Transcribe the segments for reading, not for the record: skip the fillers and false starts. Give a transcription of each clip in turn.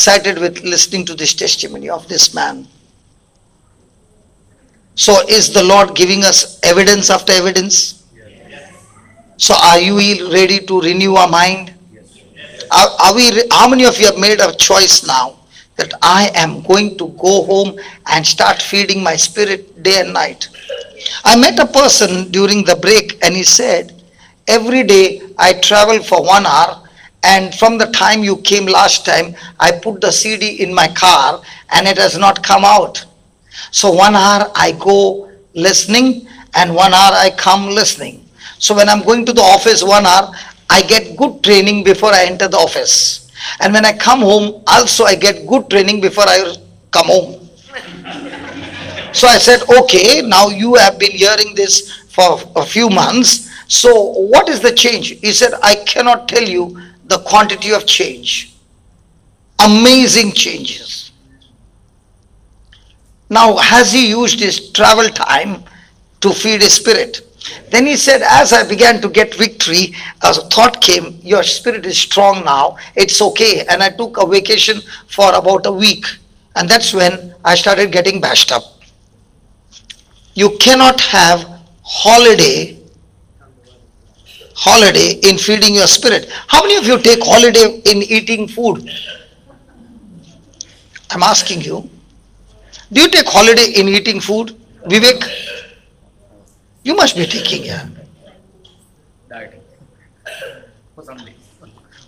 excited with listening to this testimony of this man. So is the Lord giving us evidence after evidence? So are you ready to renew our mind? Are we? How many of you have made a choice now that I am going to go home and start feeding my spirit day and night? I met a person during the break and he said, every day I travel for 1 hour, and from the time you came last time, I put the CD in my car and it has not come out. So 1 hour I go listening and 1 hour I come listening. So when I'm going to the office 1 hour, I get good training before I enter the office. And when I come home, also I get good training before I come home. So I said, okay, now you have been hearing this for a few months. So what is the change? He said, I cannot tell you the quantity of change. Amazing changes. Now, has he used his travel time to feed his spirit? Then he said, as I began to get victory, a thought came, your spirit is strong now, it's okay. And I took a vacation for about a week. And that's when I started getting bashed up. You cannot have holiday in feeding your spirit. How many of you take holiday in eating food? I'm asking you. Do you take holiday in eating food? Vivek? You must be taking, yeah.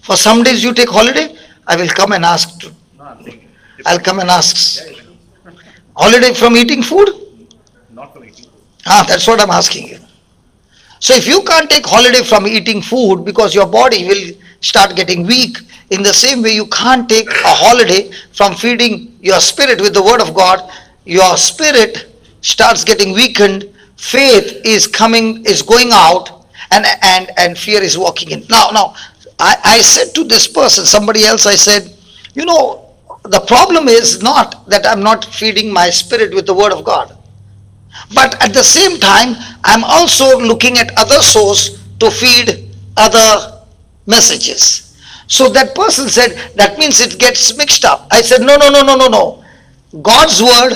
For some days you take holiday? I will come and ask. I'll come and ask. Holiday from eating food? Not from eating food. That's what I'm asking you. So if you can't take holiday from eating food because your body will start getting weak, in the same way you can't take a holiday from feeding your spirit with the word of God, your spirit starts getting weakened, faith is going out, and fear is walking in. Now, I said to this person, somebody else, I said, the problem is not that I'm not feeding my spirit with the word of God. But at the same time, I'm also looking at other sources to feed other messages. So that person said, that means it gets mixed up. I said, no. God's word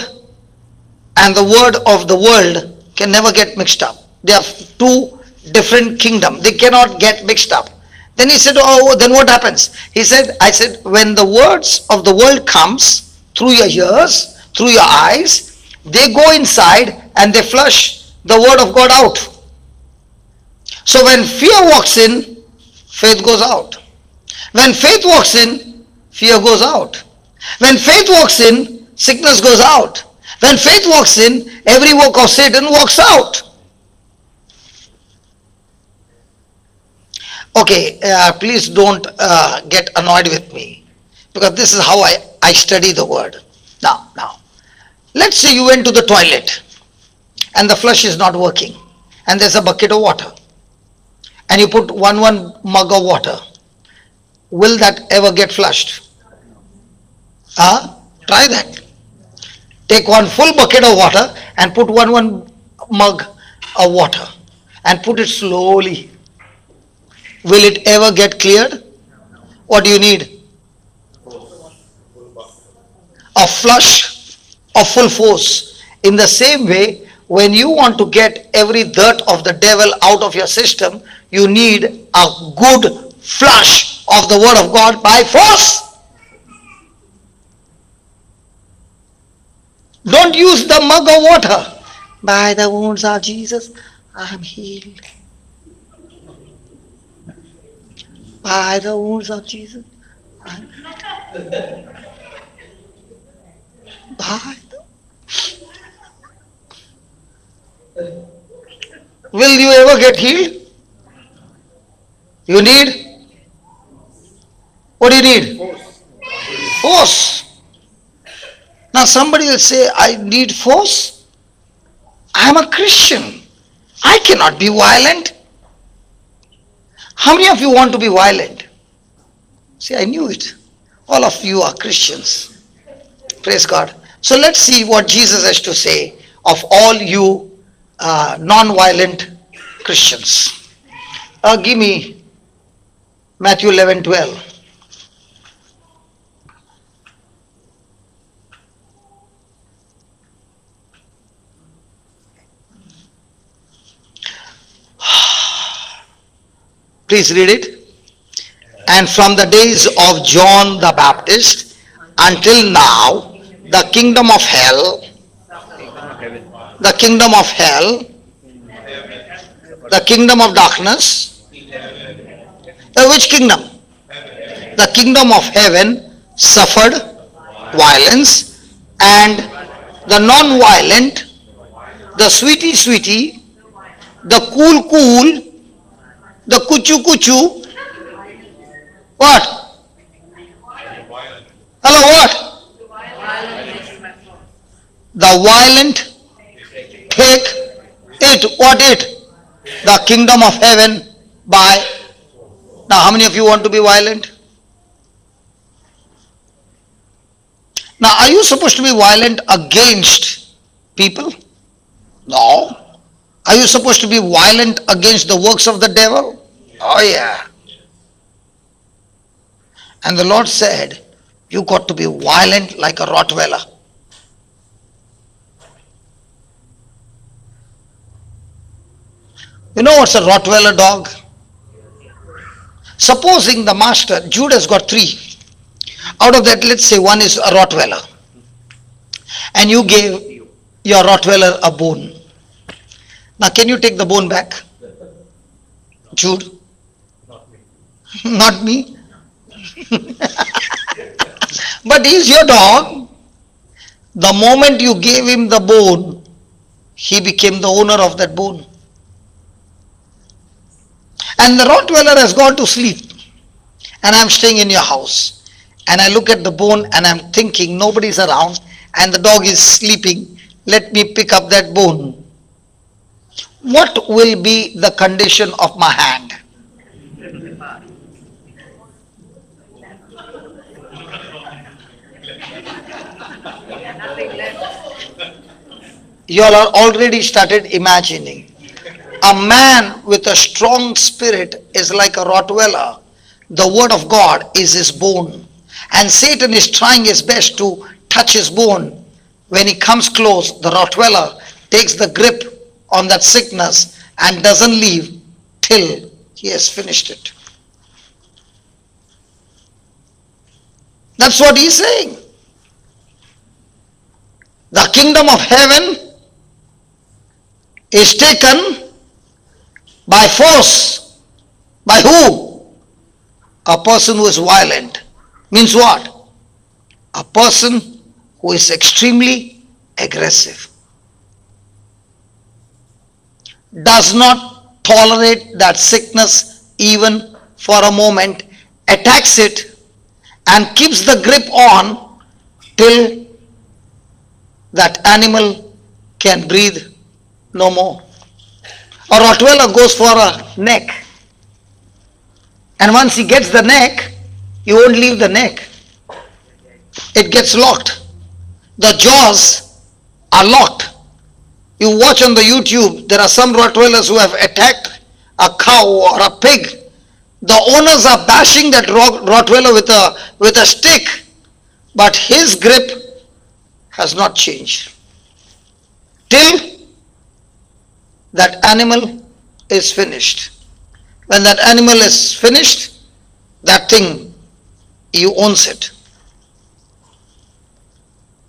and the word of the world can never get mixed up. They are two different kingdoms. They cannot get mixed up. Then he said, oh, then what happens? I said, when the words of the world comes through your ears, through your eyes, they go inside and they flush the word of God out. So when fear walks in, faith goes out. When faith walks in, fear goes out. When faith walks in, sickness goes out. When faith walks in, every work of Satan walks out. Okay, please don't get annoyed with me, because this is how I study the word. Now, let's say you went to the toilet and the flush is not working and there's a bucket of water and you put one mug of water. Will that ever get flushed? Try that. Take one full bucket of water and put one mug of water and put it slowly. Will it ever get cleared? What do you need? A flush of full force. In the same way, when you want to get every dirt of the devil out of your system, you need a good flush of the word of God by force. Don't use the mug of water. By the wounds of Jesus, I am healed. By the wounds of Jesus, I am healed. Will you ever get healed? You need? What do you need? Force. Now somebody will say, I need force. I am a Christian. I cannot be violent. How many of you want to be violent? See, I knew it. All of you are Christians. Praise God. So let's see what Jesus has to say of all you non-violent Christians. Give me Matthew 11:12. Please read it. And from the days of John the Baptist until now, the kingdom of hell, the kingdom of hell, the kingdom of darkness, which kingdom? The kingdom of heaven suffered violence, and the non-violent, the sweetie, the cool, the kuchu, what? Hello, what? The violent take it. What it? The kingdom of heaven by. Now, how many of you want to be violent? Now, are you supposed to be violent against people? No. Are you supposed to be violent against the works of the devil? Oh, yeah. And the Lord said, you got to be violent like a Rottweiler. You know what's a Rottweiler dog? Supposing the master, Jude has got 3. Out of that, let's say one is a Rottweiler. And you gave your Rottweiler a bone. Now, can you take the bone back? Jude? Not me. But he's your dog. The moment you gave him the bone, he became the owner of that bone. And the Rottweiler has gone to sleep. And I'm staying in your house. And I look at the bone and I'm thinking nobody's around and the dog is sleeping. Let me pick up that bone. What will be the condition of my hand? You all are already started imagining. A man with a strong spirit is like a Rottweiler. The word of God is his bone. And Satan is trying his best to touch his bone. When he comes close, the Rottweiler takes the grip on that sickness and doesn't leave till he has finished it. That's what he's saying. The kingdom of heaven is taken by force. By who? A person who is violent. Means what? A person who is extremely aggressive. Does not tolerate that sickness even for a moment, attacks it and keeps the grip on till that animal can breathe no more. A Rottweiler goes for a neck, and once he gets the neck, he won't leave the neck. It gets locked. The jaws are locked. You watch on the YouTube, there are some Rottweilers who have attacked a cow or a pig. The owners are bashing that Rottweiler with a stick, but his grip has not changed. Till that animal is finished. When that animal is finished, that thing, you owns it.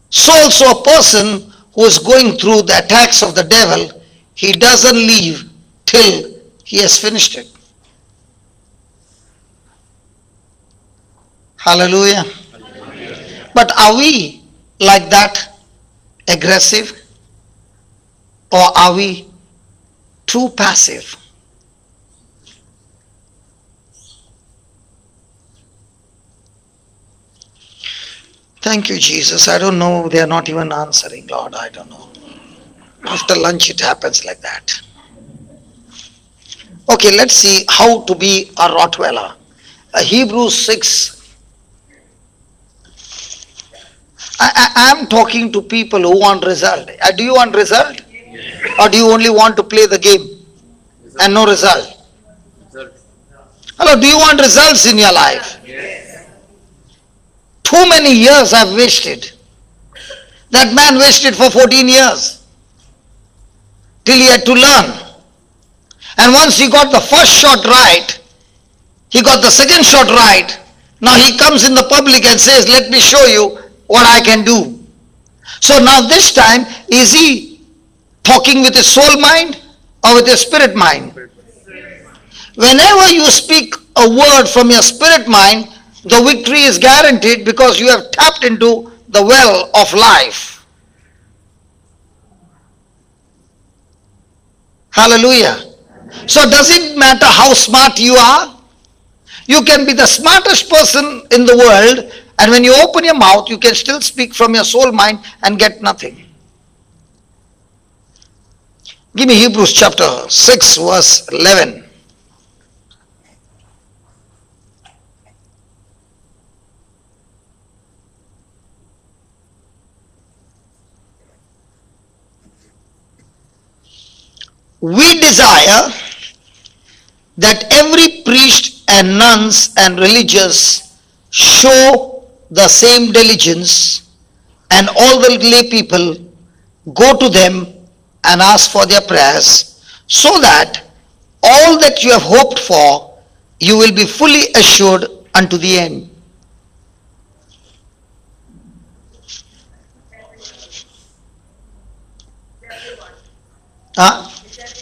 So also a person who is going through the attacks of the devil, he doesn't leave till he has finished it. Hallelujah. But are we like that, aggressive, or are we too passive? Thank you, Jesus. I don't know. They are not even answering, Lord. I don't know. After lunch, it happens like that. Okay, let's see how to be a Rottweiler. Hebrews 6. I am talking to people who want result. Do you want result? Or do you only want to play the game and no result? Hello, do you want results in your life? Too many years I've wasted. That man wasted for 14 years till he had to learn. And once he got the first shot right, He got the second shot right. Now he comes in the public and says, let me show you what I can do. So now this time, is he talking with his soul mind or with his spirit mind? Whenever you speak a word from your spirit mind, the victory is guaranteed because you have tapped into the well of life. Hallelujah. So does it matter how smart you are? You can be the smartest person in the world, and when you open your mouth, you can still speak from your soul mind and get nothing. Give me Hebrews chapter 6 verse 11. We desire that every priest and nuns and religious show the same diligence, and all the lay people go to them and ask for their prayers, so that all that you have hoped for, you will be fully assured unto the end. Huh?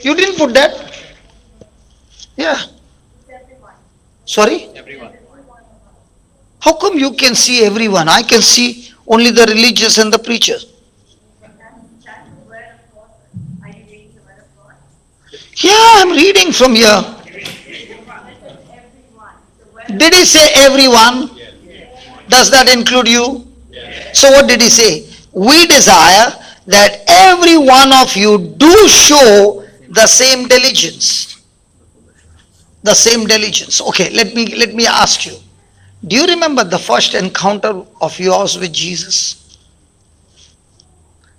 You didn't put that? Yeah. Sorry? Everyone. How come you can see everyone? I can see only the religious and the preachers. Yeah, I'm reading from here. Did he say everyone? Does that include you? So what did he say? We desire that every one of you do show the same diligence. The same diligence. Okay, let me ask you. Do you remember the first encounter of yours with Jesus?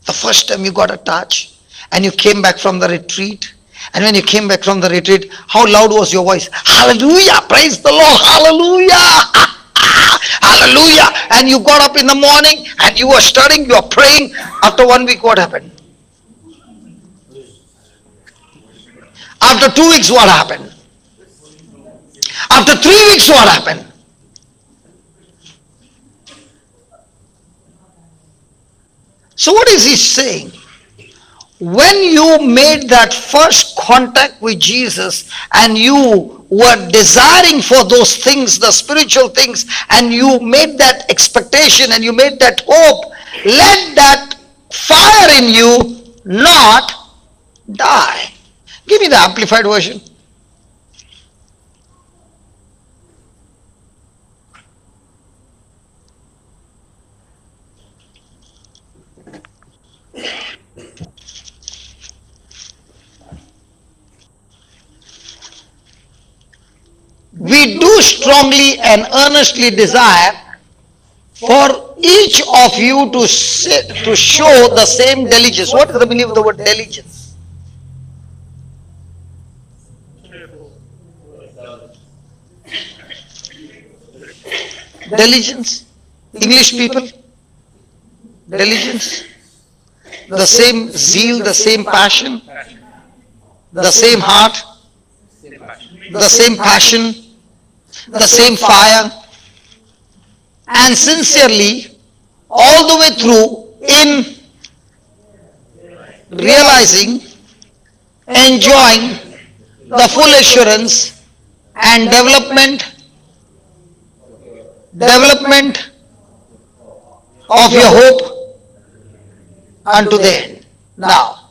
The first time you got a touch and you came back from the retreat. And when you came back from the retreat, how loud was your voice? Hallelujah! Praise the Lord! Hallelujah! Hallelujah! And you got up in the morning and you were studying, you were praying. After 1 week, what happened? After 2 weeks, what happened? After 3 weeks, what happened? So what is he saying? When you made that first contact with Jesus and you were desiring for those things, the spiritual things, and you made that expectation and you made that hope, let that fire in you not die. Give me the amplified version. We do strongly and earnestly desire for each of you to show the same diligence. What is the meaning of the word diligence? Diligence? English people? Diligence? The same zeal, the same passion, the same heart, the same passion, the same fire, and sincerely all the way through in realizing, enjoying the full assurance and development of your hope unto the end. Now,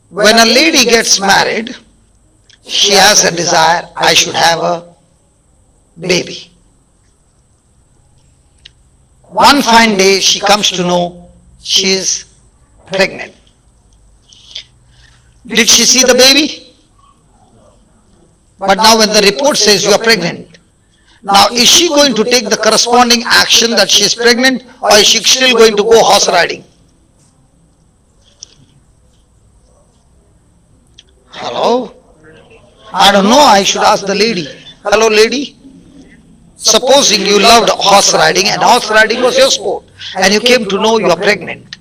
when a lady gets married, she has a desire, I should have a baby. One fine day she comes to know she is pregnant. Did she see the baby? But now when the report says you are pregnant, now is she going to take the corresponding action that she is pregnant, or is she still going to go horse riding? Hello? I don't know, I should ask the lady. Hello lady? Supposing you loved horse riding and horse riding was your sport and you came to know you are pregnant,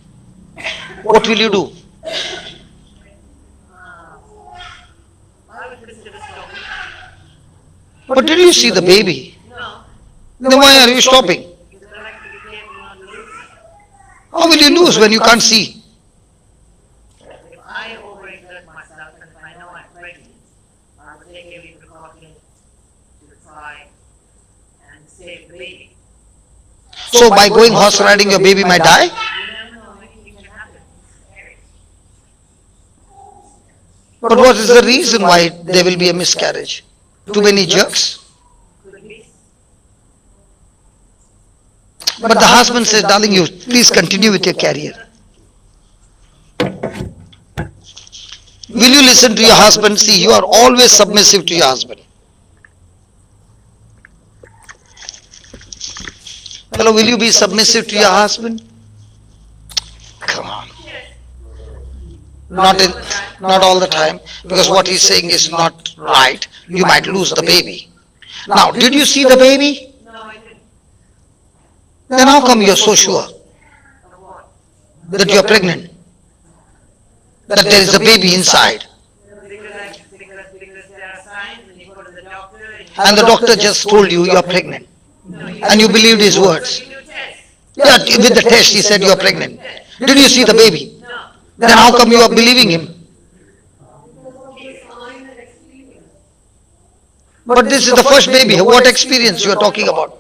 what will you do? But did you see the baby? Then why are you stopping? How will you lose when you can't see? If I overexert myself and if I know I'm pregnant, I will take every precaution to try and save the baby. So by going horse riding, your baby might die? You never know, anything can happen. But what is the reason why there will be a miscarriage? Too many jerks? Could be. But the husband says, darling, you please continue with your career. Will you listen to your husband? See, you are always submissive to your husband. Hello, will you be submissive to your husband? Come on. Not all the time, because what he's saying is not right. You might lose the baby. Now, did you see the baby? No, I didn't. Then how come you're so sure Of what? that you're pregnant? That there is a baby inside? Because there are signs and you go to the doctor And the doctor just told you you're pregnant. And you believed his words. you do tests. Yeah, with the test he said you're pregnant. Did you see the baby? No. Then how come you are believing him? But this is the first baby. What experience you are talking about?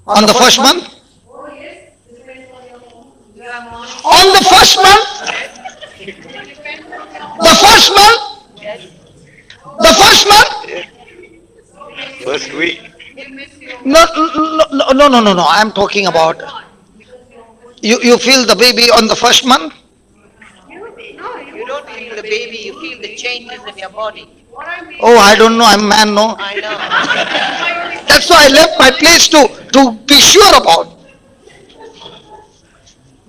On the first month? On the first month? The first month? The first month? First week. No. I'm talking about. You feel the baby on the first month? You don't feel the baby, you feel the changes in your body. Oh, I don't know. I'm a man, no. I know. That's why I left my place to be sure about.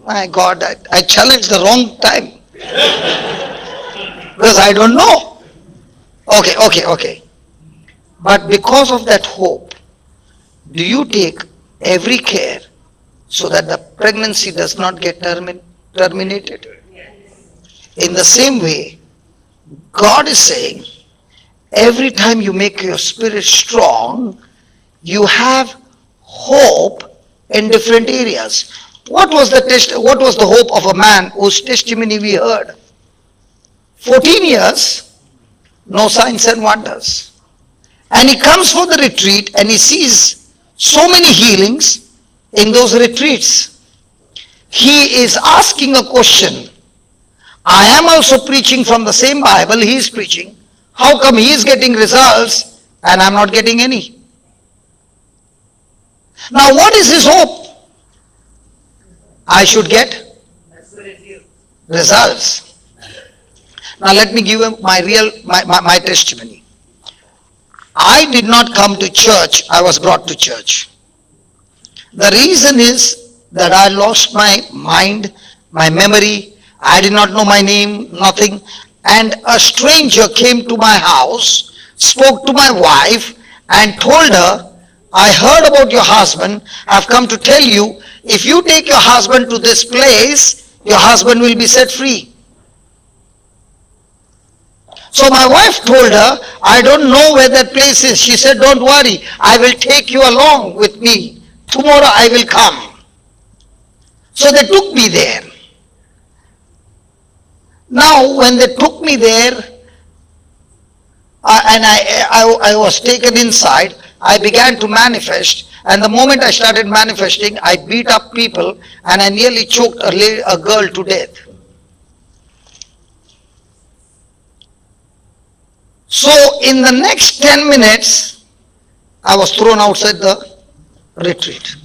My God, I challenged the wrong time. Because I don't know. Okay. But because of that hope, do you take every care so that the pregnancy does not get terminated? In the same way, God is saying, every time you make your spirit strong, you have hope in different areas. What was the hope of a man whose testimony we heard? 14 years, no signs and wonders. And he comes for the retreat and he sees so many healings in those retreats. He is asking a question. I am also preaching from the same Bible he is preaching. How come he is getting results and I am not getting any? Now what is his hope? I should get results. Now let me give him my testimony. I did not come to church, I was brought to church. The reason is that I lost my mind, my memory. I did not know my name, nothing. And a stranger came to my house, spoke to my wife and told her, I heard about your husband. I've come to tell you, if you take your husband to this place, your husband will be set free. So my wife told her, I don't know where that place is. She said, don't worry, I will take you along with me. Tomorrow I will come. So they took me there. Now when they took me there, and I was taken inside, I began to manifest. And the moment I started manifesting, I beat up people and I nearly choked a girl to death. So in the next 10 minutes, I was thrown outside the retreat.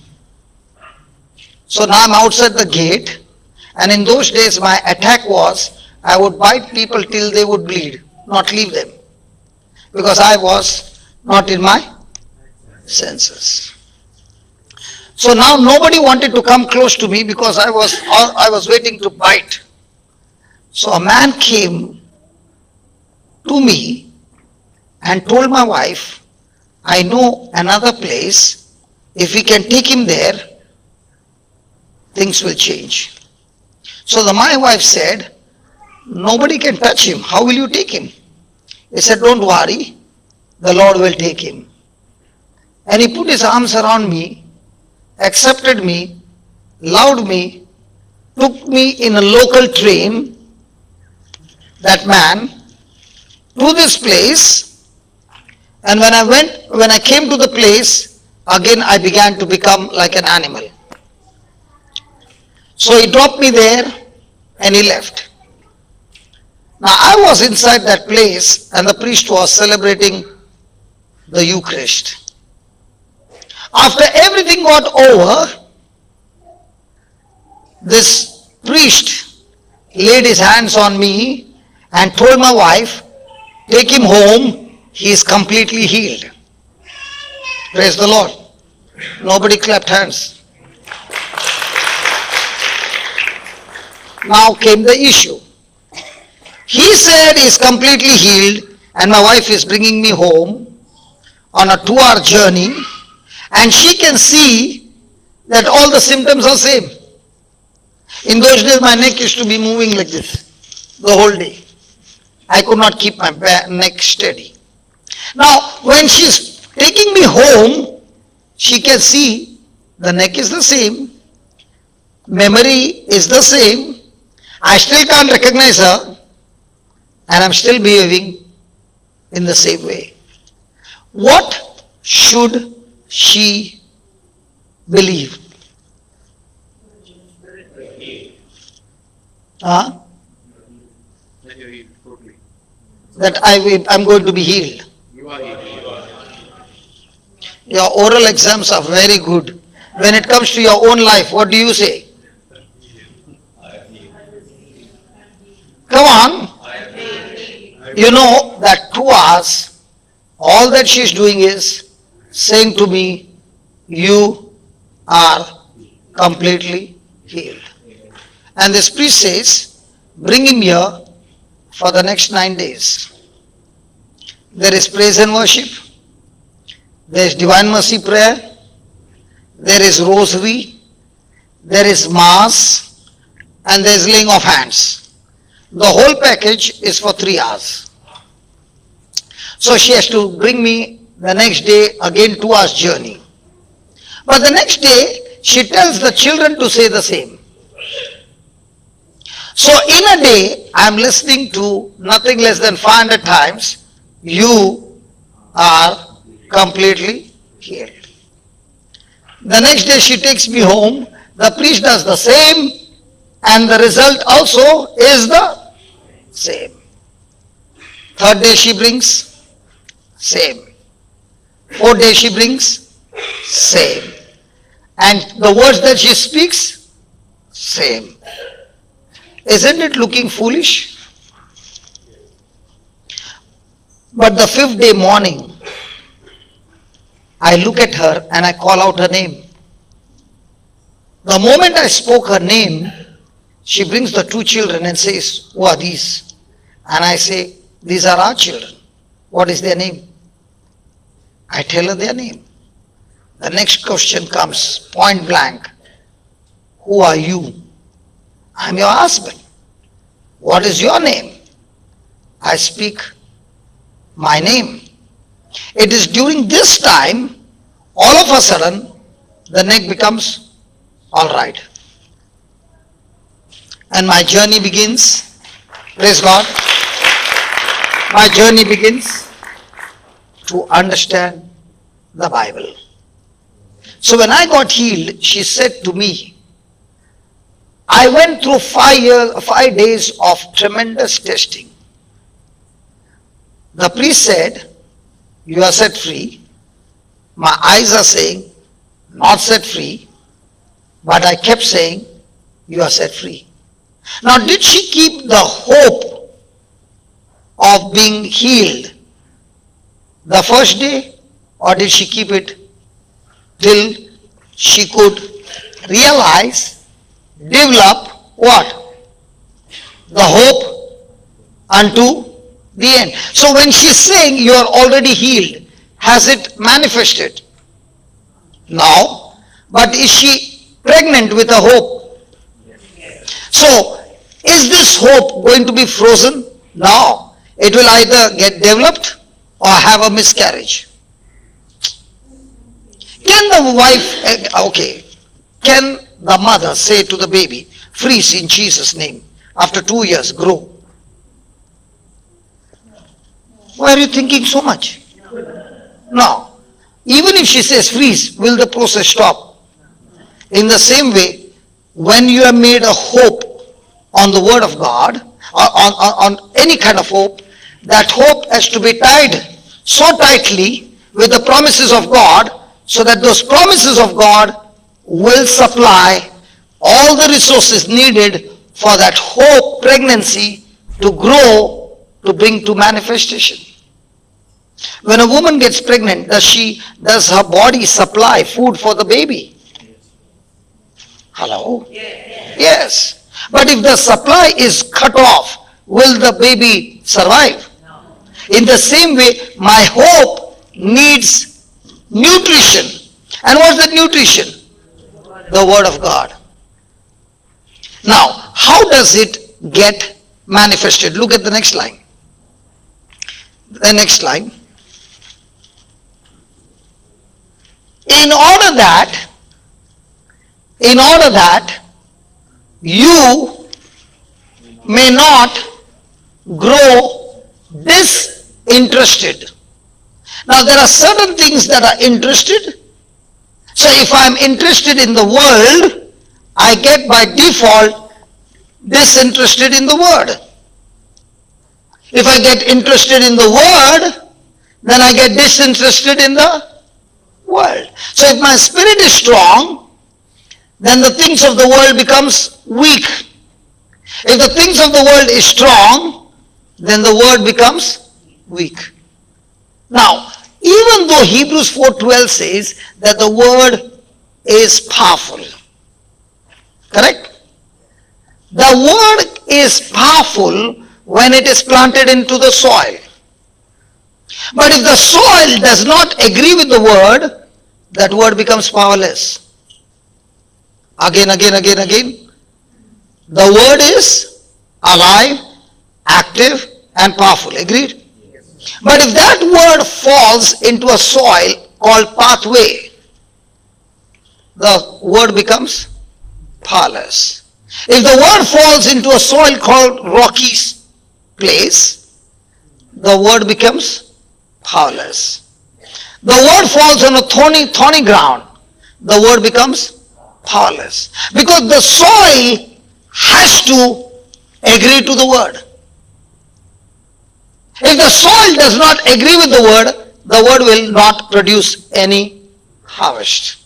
So now I'm outside the gate, and in those days my attack was, I would bite people till they would bleed, not leave them. Because I was not in my senses. So now nobody wanted to come close to me because I was waiting to bite. So a man came to me and told my wife, I know another place, if we can take him there, things will change. So my wife said, nobody can touch him, how will you take him? He said, don't worry, the Lord will take him. And he put his arms around me, accepted me, loved me, took me in a local train, that man, to this place. And when I came to the place, again I began to become like an animal. So he dropped me there and he left. Now I was inside that place and the priest was celebrating the Eucharist. After everything got over, this priest laid his hands on me and told my wife, take him home, he is completely healed. Praise the Lord. Nobody clapped hands. Now came the issue. He said he is completely healed and my wife is bringing me home on a 2-hour journey and she can see that all the symptoms are same. In those days my neck used to be moving like this the whole day. I could not keep my neck steady. Now when she's taking me home, she can see the neck is the same, memory is the same, I still can't recognize her and I'm still behaving in the same way. What should she believe? Huh? That I'm going to be healed. Your oral exams are very good. When it comes to your own life, what do you say? Come on. You know that 2 hours, all that she's doing is saying to me, you are completely healed. And this priest says, bring him here for the next 9 days. There is praise and worship. There is divine mercy prayer. There is rosary. There is mass. And there is laying of hands. The whole package is for 3 hours. So she has to bring me the next day, again 2 hours journey. But the next day, she tells the children to say the same. So in a day, I am listening to nothing less than 500 times, you are completely healed. The next day she takes me home, the priest does the same, and the result also is the same. Third day she brings, same. Fourth day she brings, same. And the words that she speaks, same. Isn't it looking foolish? But the 5th day morning, I look at her and I call out her name. The moment I spoke her name, she brings the 2 children and says, who are these? And I say, these are our children. What is their name? I tell her their name. The next question comes, point blank. Who are you? I'm your husband. What is your name? I speak my name. It is during this time, all of a sudden, the neck becomes all right. And my journey begins. Praise God. My journey begins to understand the Bible. So when I got healed, she said to me, I went through 5 days of tremendous testing. The priest said, you are set free. My eyes are saying, not set free. But I kept saying, you are set free. Now, did she keep the hope of being healed the first day, or did she keep it till she could realize, develop what? The hope unto the end. So when she's saying you are already healed, has it manifested? No. But is she pregnant with a hope? So, is this hope going to be frozen? No. it will either get developed or have a miscarriage. Can the wife, can the mother say to the baby, freeze in Jesus' name, after 2 years, grow? Why are you thinking so much? No. Even if she says freeze, will the process stop? In the same way, when you have made a hope on the word of God, or on any kind of hope, that hope has to be tied so tightly with the promises of God, so that those promises of God will supply all the resources needed for that hope pregnancy to grow, to bring to manifestation. When a woman gets pregnant, does her body supply food for the baby? Hello? Yes. But if the supply is cut off, will the baby survive? In the same way, my hope needs nutrition. And what's the nutrition? The Word of God. Now, how does it get manifested? Look at the next line. The next line. In order that you may not grow disinterested. Now there are certain things that are interested. So if I am interested in the world, I get by default disinterested in the word. If I get interested in the word, then I get disinterested in the world. So if my spirit is strong, then the things of the world becomes weak. If the things of the world is strong, then the word becomes weak. Now, even though Hebrews 4:12 says that the word is powerful, correct? The word is powerful when it is planted into the soil. But if the soil does not agree with the word, that word becomes powerless. Again. The word is alive, active, and powerful. Agreed? But if that word falls into a soil called pathway, the word becomes powerless. If the word falls into a soil called rocky place, the word becomes powerless. The word falls on a thorny ground, the word becomes powerless. Because the soil has to agree to the word. If the soil does not agree with the word will not produce any harvest.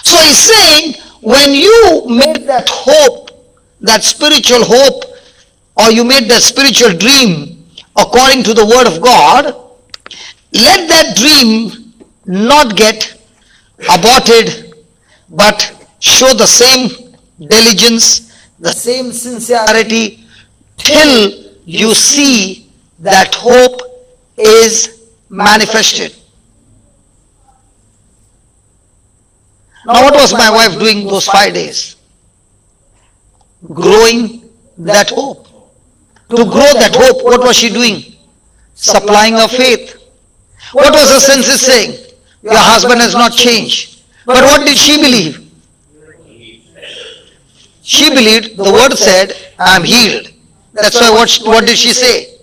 So he's saying, when you made that hope, that spiritual hope, or you made that spiritual dream according to the word of God, let that dream not get aborted, but show the same diligence, the same sincerity, till you see that hope is manifested. Now what was my wife doing those 5 days? Growing that hope. To grow that hope, what was she doing? Supplying her faith. What was her senses saying? Your husband has not changed. But what did she believe? She believed, the word said, I am healed. That's why what did she say?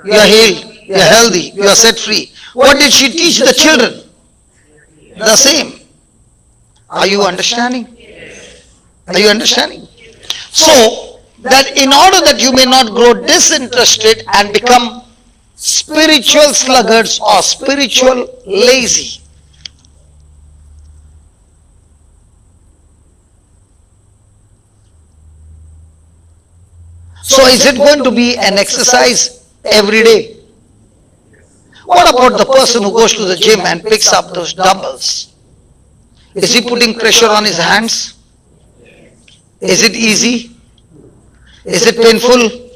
You are healed, you are healthy, you are set free. What did she teach the children? The same. Are you understanding? Are you understanding? So, that in order that you may not grow disinterested and become spiritual sluggards or spiritual lazy, so is it going to be an exercise every day? What about the person who goes to the gym and picks up those dumbbells? Is he putting pressure on his hands? Is it easy? Is it painful?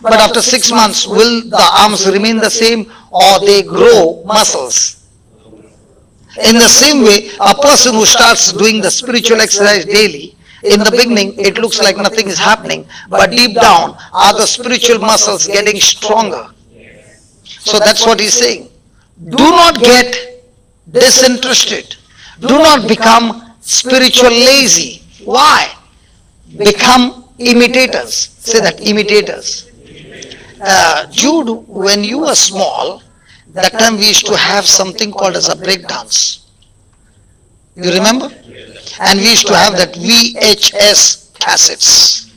But after 6 months, will the arms remain the same or they grow muscles? In the same way, a person who starts doing the spiritual exercise daily, In the beginning, it looks like nothing is happening, but deep down are the spiritual muscles getting stronger. So that's what he's saying. Do not get disinterested. Do not become spiritual lazy. Why? Become imitators. Say that, imitators. Jude, when you were small, that time we used to have something called as a break dance. You remember? And we used to have that VHS cassettes.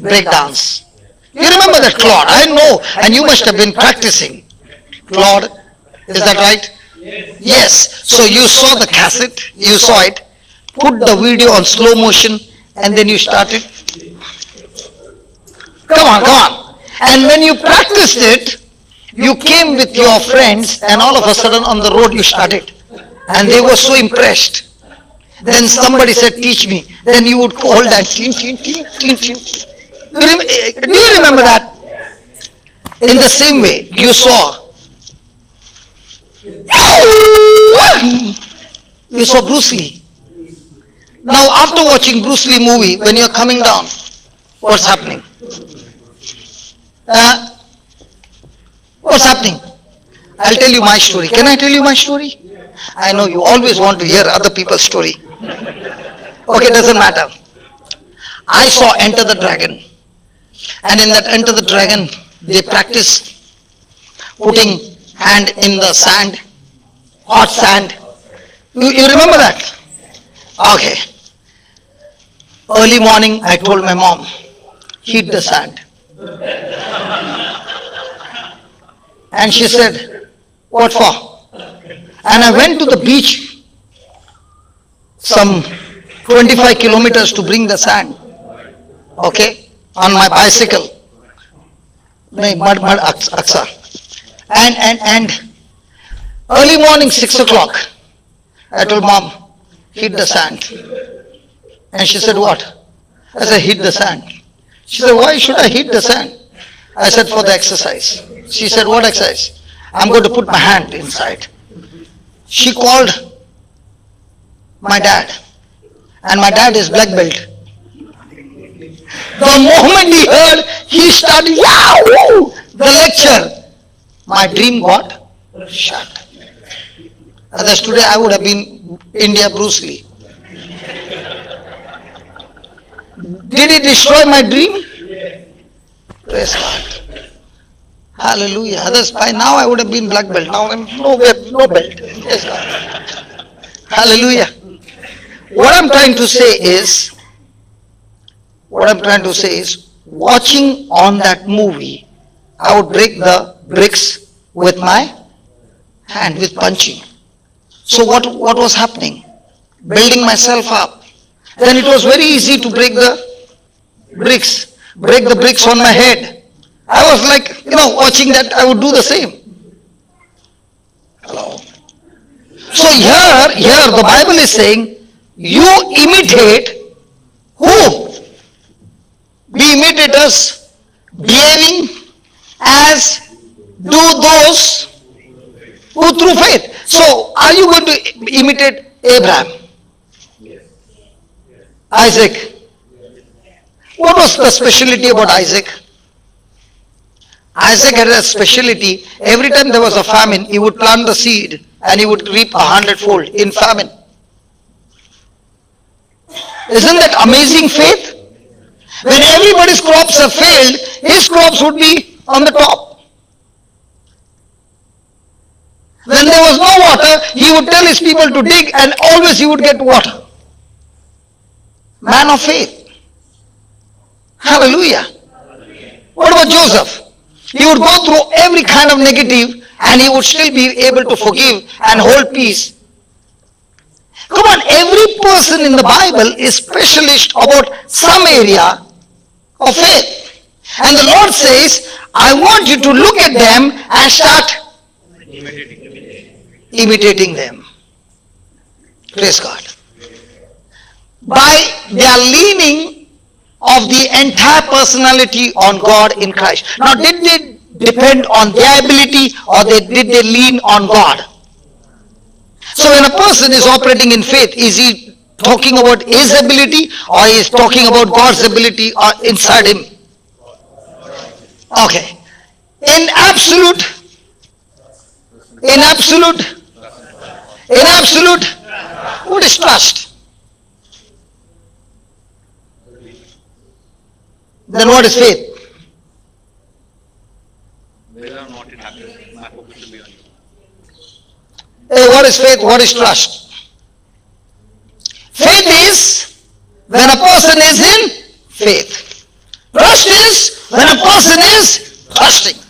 Break dance. You remember that, Claude? I know, and you must have been practicing. Claude, is that right? Yes. So you saw the cassette, you saw it, put the video on slow motion, and then you started. Come on, come on. And when you practiced it, you came with your friends, and all of a sudden on the road you started. And they were so impressed. Then somebody said, teach me. Then you would call that. Do you remember that? In the same way, you saw. You saw Bruce Lee. Now after watching Bruce Lee movie, when you're coming down, what's happening? What's happening? I'll tell you my story. Can I tell you my story? I know you always want to hear other people's story. Okay, doesn't matter. I saw Enter the Dragon. And in that Enter the Dragon, they practice putting hand in the sand, hot sand. You remember that? Okay. Early morning, I told my mom, heat the sand. And she said, what for? And I went to the beach, some 25 kilometers to bring the sand. Okay? On my bicycle. Mud aksa. And early morning, 6 o'clock, I told mom, heat the sand. And she said, what? I said, heat the sand. She said, why should I heat the sand? I said, for the exercise. She said, what exercise? I'm going to put my hand inside. She called my dad. And my dad is black belt. The moment he heard, he started, Yahoo! The lecture. My dream got shut. Otherwise today I would have been India Bruce Lee. Did it destroy my dream? Praise God. Hallelujah. Others by now I would have been black belt. Now I'm no belt. Praise God. Hallelujah. What I'm trying to say is, watching on that movie, I would break the bricks with my hand, with punching. So what was happening? Building myself up. Then it was very easy to break the bricks on my head. I was like, watching that, I would do the same. Hello. So here the Bible is saying, you imitate who? Be imitators, behaving as do those who through faith. So, are you going to imitate Abraham? Isaac? What was the specialty about Isaac? Isaac had a specialty. Every time there was a famine, he would plant the seed and he would reap 100-fold in famine. Isn't that amazing faith? When everybody's crops have failed, his crops would be on the top. When there was no water, he would tell his people to dig and always he would get water. Man of faith. Hallelujah. What about Joseph? He would go through every kind of negative and he would still be able to forgive and hold peace. Come on, every person in the Bible is specialist about some area of faith. And the Lord says, I want you to look at them and start imitating them. Praise God. By their leaning of the entire personality on God in Christ. Now, did they depend on their ability or did they lean on God? So when a person is operating in faith, is he talking about his ability, or he is talking about God's ability inside him? Okay. In absolute, in absolute, in absolute, what is trust? Then what is faith? Whether or not it happens, my focus will be on you. Hey, what is faith? What is trust? Faith is when a person is in faith. Trust is when a person is trusting.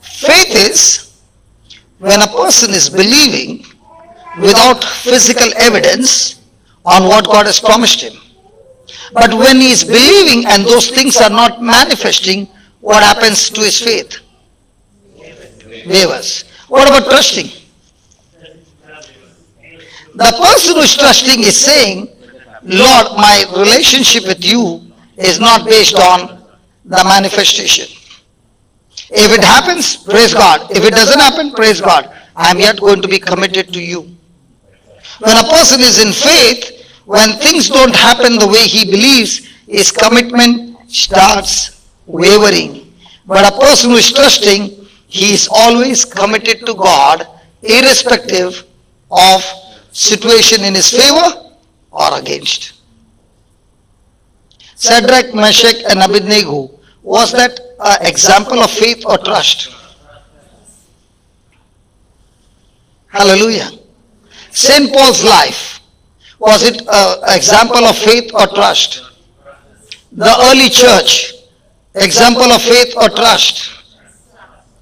Faith is when a person is believing without physical evidence on what God has promised him. But when he is believing and those things are not manifesting, what happens to his faith? Wavers. What about trusting? The person who is trusting is saying, Lord, my relationship with you is not based on the manifestation. If it happens, praise God. If it doesn't happen, praise God. I am yet going to be committed to you. When a person is in faith, when things don't happen the way he believes, his commitment starts wavering. But a person who is trusting, he is always committed to God, irrespective of situation in his favor or against. Shadrach, Meshach and Abednego, was that an example of faith or trust? Hallelujah. St. Paul's life, was it an example of faith or trust? The early church, example of faith or trust?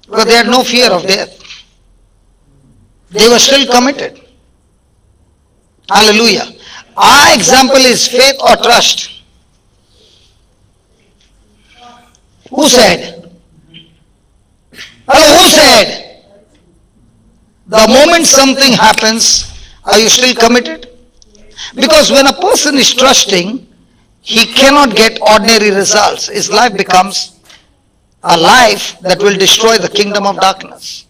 Because they had no fear of death. They were still committed. Hallelujah. Our example is faith or trust? Who said? Hello, who said? The moment something happens, are you still committed? Because when a person is trusting, he cannot get ordinary results. His life becomes a life that will destroy the kingdom of darkness.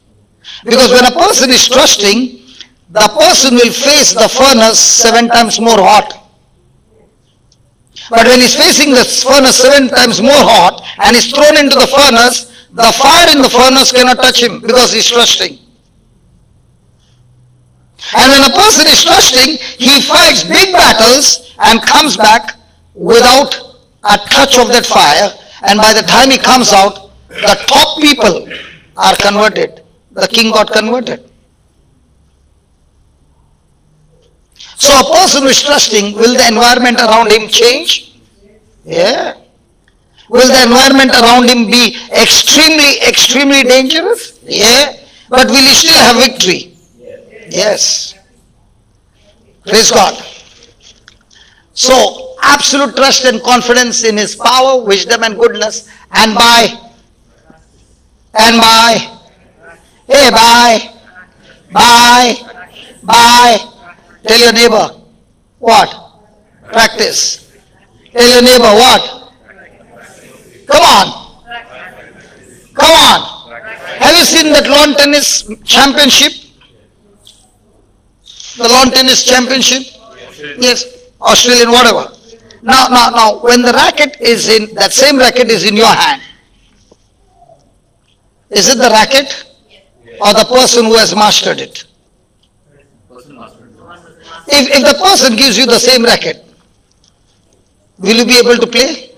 Because when a person is trusting, the person will face the furnace 7 times more hot. But when he's facing the furnace 7 times more hot and is thrown into the furnace, the fire in the furnace cannot touch him because he's trusting. And when a person is trusting, he fights big battles and comes back without a touch of that fire. And by the time he comes out, the top people are converted. The king got converted. So a person who is trusting, will the environment around him change? Yeah. Will the environment around him be extremely dangerous? Yeah. But will he still have victory? Yes. Praise God. So, absolute trust and confidence in his power, wisdom and goodness, and by, tell your neighbor, what? Practice. Tell your neighbor, what? Come on. Come on. Have you seen that lawn tennis championship? The lawn tennis championship? Yes, Australian, whatever. Now, when the racket is in, that same racket is in your hand, is it the racket or the person who has mastered it? If the person gives you the same racket, will you be able to play?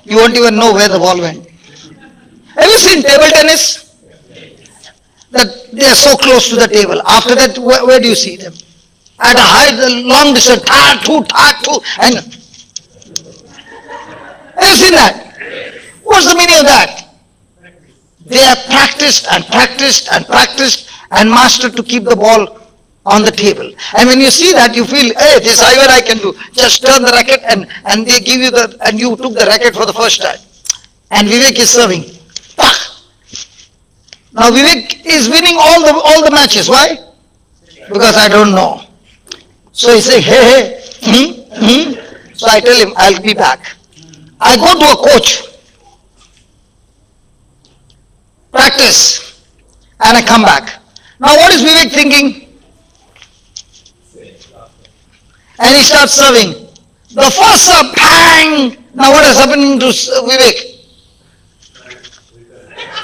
You won't even know where the ball went. Have you seen table tennis? That they are so close to the table. After that, where do you see them? At a high, long distance, and have you seen that? What's the meaning of that? They have practiced and mastered to keep the ball on the table. And when you see that, you feel, hey, this is what I can do. Just turn the racket and they give you and you took the racket for the first time. And Vivek is serving. Now Vivek is winning all the matches. Why? Because I don't know. So he says, hey. So I tell him, I'll be back. I go to a coach. practice, and I come back. Now what is Vivek thinking? And he starts serving. The first serve, bang! Now what is happening to Vivek?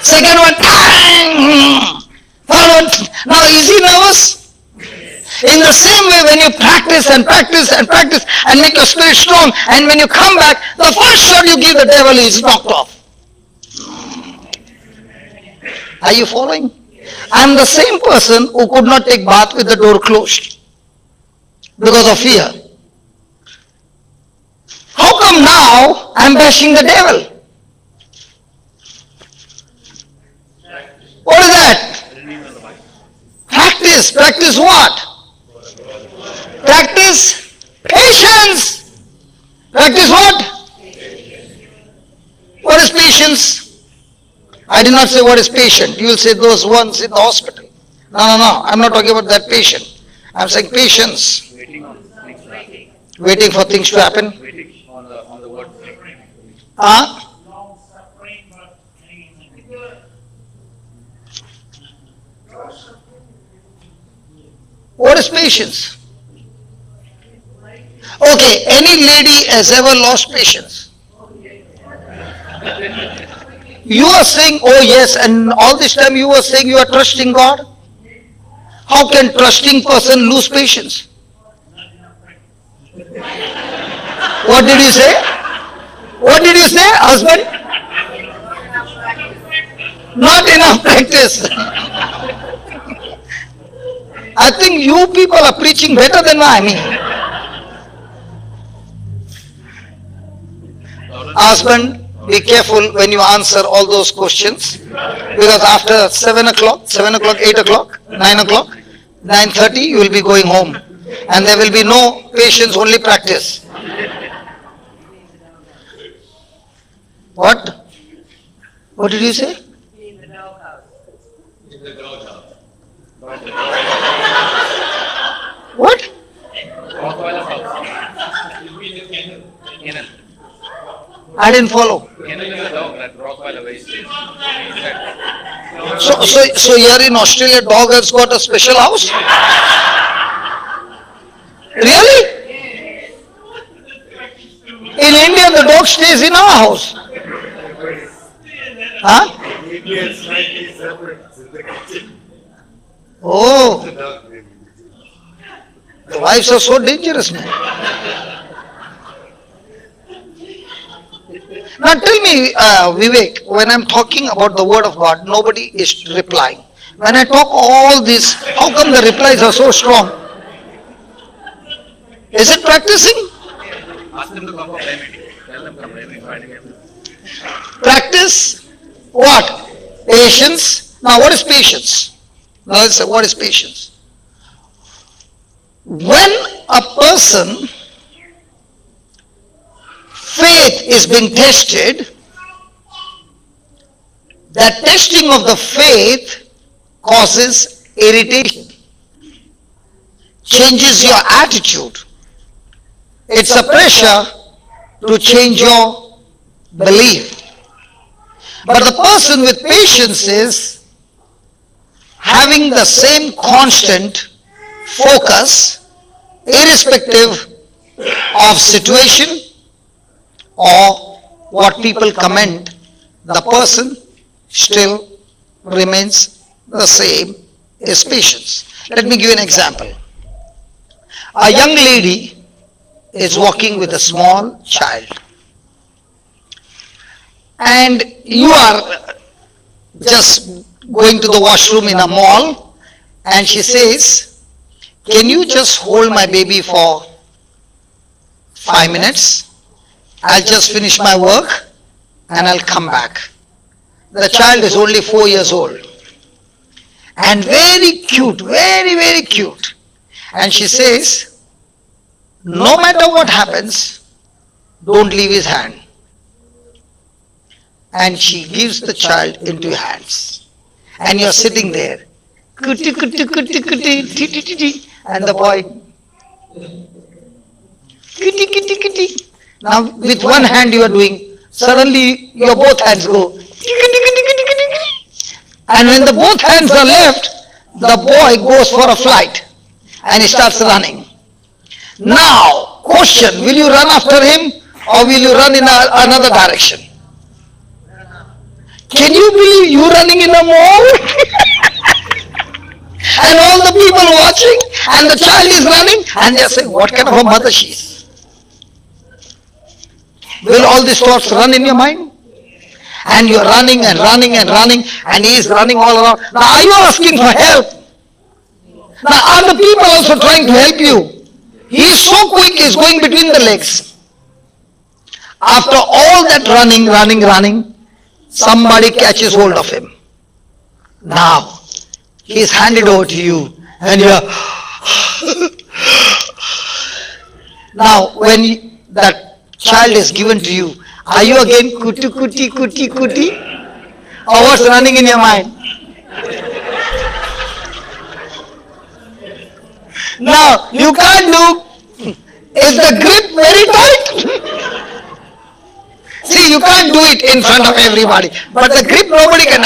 Second one, bang! Third one, now is he nervous? In the same way, when you practice and practice and practice and make your spirit strong, and when you come back, the first shot you give the devil is knocked off. Are you following? I am the same person who could not take bath with the door closed because of fear. How come now I am bashing the devil? What is that? Practice. Practice what? Practice patience. Practice what? What is patience? I did not say what is patient. You will say those ones in the hospital. No. I'm not talking about that patient. I'm saying patience. Waiting for things to happen. Waiting on the word. Huh? What is patience? Okay, any lady has ever lost patience? You are saying, oh yes, and all this time you were saying you are trusting God? How can trusting person lose patience? What did you say? What did you say, husband? Not enough practice. I think you people are preaching better than me. Husband, be careful when you answer all those questions, because after 7 o'clock, 8 o'clock, 9 o'clock, 9:30 you will be going home, and there will be no patience, only practice. What? What did you say? In the doghouse. What? Rottweiler house. Kennel. I didn't follow. Kennel is a dog that Rottweiler very strange. So here in Australia, dog has got a special house? Really? In India, the dog stays in our house. Huh? Oh, the wives are so dangerous, man. Now tell me, Vivek, when I'm talking about the word of God, nobody is replying. When I talk all this, how come the replies are so strong? Is it practicing? Ask them to come for prayer meeting. Tell them come prayer meeting. Practice what? Patience. Now what is patience? Now let's say, what is patience? When a person faith is being tested, that testing of the faith causes irritation, changes your attitude. It's a pressure to change your belief. But the person with patience is having the same constant focus, irrespective of situation or what people comment, the person still remains the same as patience. Let me give you an example. A young lady is walking with a small child, and you are just going to the washroom in a mall, and she says, can you just hold my baby for 5 minutes? I'll just finish my work and I'll come back. The child is only 4 years old and very cute, very, very cute. And she says, no matter what happens, don't leave his hand. And she gives the child into your hands. And you're sitting there. Kuti, kuti, kuti, kuti, ti, ti, ti, ti. And the boy, kuti, kuti, kuti. Now with one hand you are doing, suddenly your both hands go. And when the both hands are left, the boy goes for a flight and he starts running. Now, question, will you run after him or will you run in another direction? Can you believe you running in a mall? And all the people watching and the child is running and they are saying, what kind of a mother she is? Will all these thoughts run in your mind? And you're running and running and running and he is running all around. Now are you asking for help? Now are the people also trying to help you? He is so quick, he is going between the legs. After all that running, somebody catches hold of him. Now, he is handed over to you and you are... Now, when that child is given to you, are you again kuti kuti kuti kuti? Or what's running in your mind? Now, you can't do, is the grip very tight? See, you can't do it in front of everybody, but the grip nobody can.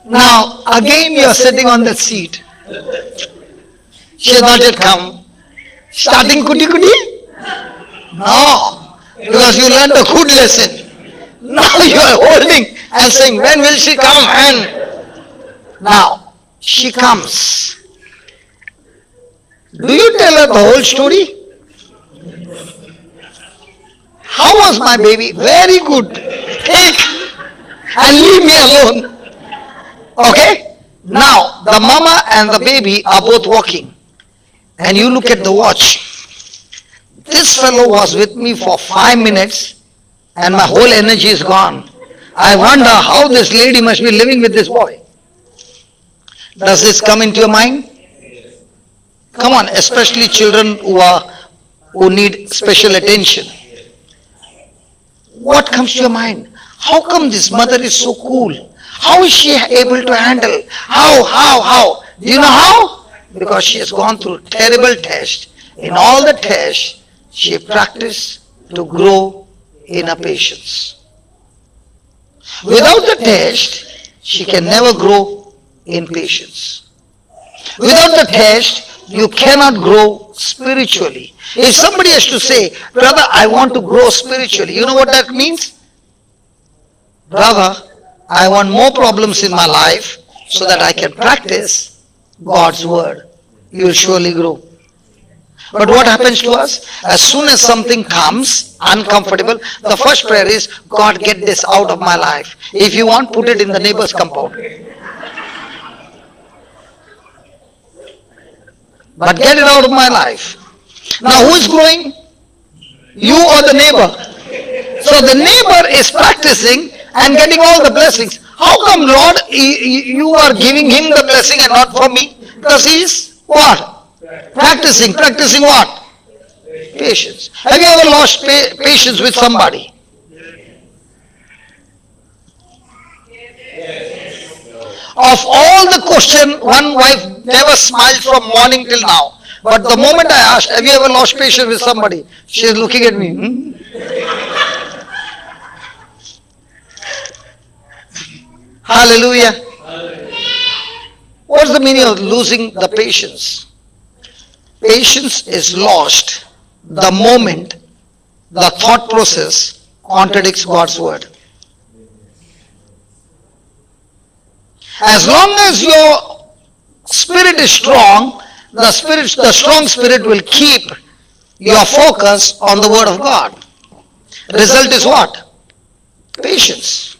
Now, again you are sitting on that seat. She has not yet come. Starting kuti kuti? No, because you learned a good lesson. Now you are holding and saying, when will she come? And now, she comes. Do you tell her the whole story? How was my baby? Very good. Take and leave me alone. Okay? Now, the mama and the baby are both walking. And you look at the watch. This fellow was with me for 5 minutes and my whole energy is gone. I wonder how this lady must be living with this boy. Does this come into your mind? Come on, especially children who need special attention. What comes to your mind? How come this mother is so cool? How is she able to handle? How? Do you know how? Because she has gone through terrible tests. In all the tests, she practiced to grow in her patience. Without the test, she can never grow in patience. Without the test, you cannot grow spiritually. If somebody has to say, brother, I want to grow spiritually, you know what that means? Brother, I want more problems in my life so that I can practice God's word. You will surely grow. But what happens to us? As soon as something comes uncomfortable, the first prayer is, God, get this out of my life. If you want, put it in the neighbor's compound. But get it out of my life. Now who is growing? You or the neighbor? So the neighbor is practicing and getting all the blessings. How come, Lord, you are giving him the blessing and not for me? Because he is what? Practicing. Practicing what? Patience. Have you ever lost patience with somebody? Of all the question, one wife never smiled from morning till now. But the moment I asked, have you ever lost patience with somebody? She is looking at me. Hallelujah. What's the meaning of losing the patience? Patience is lost the moment the thought process contradicts God's word. As long as your spirit is strong, the strong spirit will keep your focus on the word of God. Result is what? Patience.